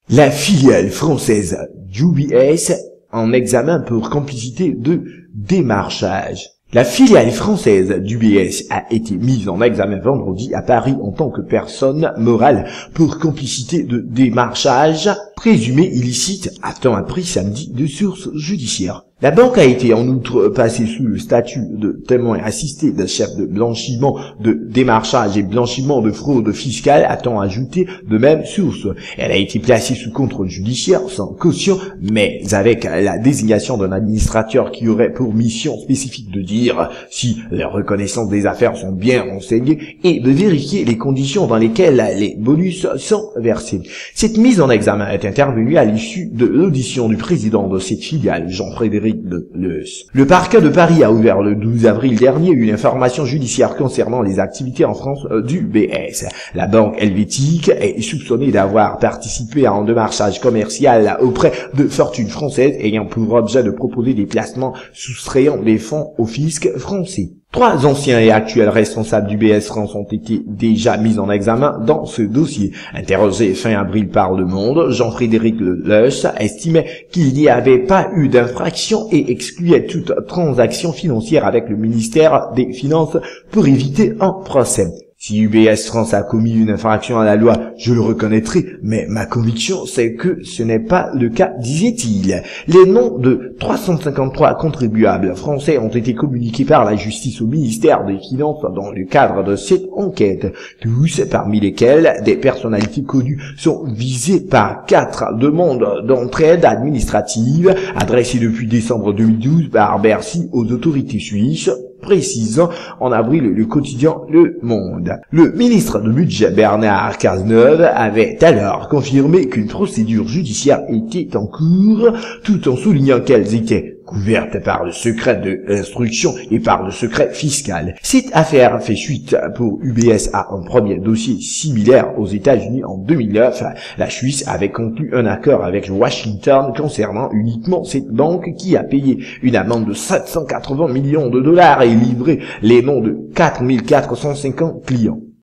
La filiale française d'UBS en examen pour complicité de démarchage. La filiale française d'UBS a été mise en examen vendredi à Paris en tant que personne morale pour complicité de démarchage présumé illicite, a-t-on appris samedi de sources judiciaires. La banque a été en outre passée sous le statut de témoin assisté d'un chef de blanchiment de démarchage et blanchiment de fraude fiscale, a-t-on ajouté de même source. Elle a été placée sous contrôle judiciaire sans caution, mais avec la désignation d'un administrateur qui aurait pour mission spécifique de dire si les reconnaissances des affaires sont bien renseignées et de vérifier les conditions dans lesquelles les bonus sont versés. Cette mise en examen est intervenue à l'issue de l'audition du président de cette filiale, Jean-Frédéric Leus. Le parquet de Paris a ouvert le 12 avril dernier une information judiciaire concernant les activités en France d'UBS. La banque helvétique est soupçonnée d'avoir participé à un démarchage commercial auprès de fortunes françaises ayant pour objet de proposer des placements soustrayant des fonds au fisc français. 3 anciens et actuels responsables d'UBS France ont été déjà mis en examen dans ce dossier. Interrogé fin avril par Le Monde, Jean-Frédéric Leus estimait qu'il n'y avait pas eu d'infraction et excluait toute transaction financière avec le ministère des Finances pour éviter un procès. Si UBS France a commis une infraction à la loi, je le reconnaîtrai, mais ma conviction, c'est que ce n'est pas le cas, disait-il. Les noms de 353 contribuables français ont été communiqués par la justice au ministère des Finances dans le cadre de cette enquête. Tous, parmi lesquels des personnalités connues, sont visés par 4 demandes d'entraide administrative adressées depuis décembre 2012 par Bercy aux autorités suisses, précisant en avril le quotidien Le Monde. Le ministre du Budget Bernard Cazeneuve avait alors confirmé qu'une procédure judiciaire était en cours, tout en soulignant qu'elles étaient couvertes par le secret de l'instruction et par le secret fiscal. Cette affaire fait suite pour UBS à un premier dossier similaire aux États-Unis en 2009. La Suisse avait conclu un accord avec Washington concernant uniquement cette banque qui a payé une amende de 780 millions de dollars et livré les noms de 4450 clients.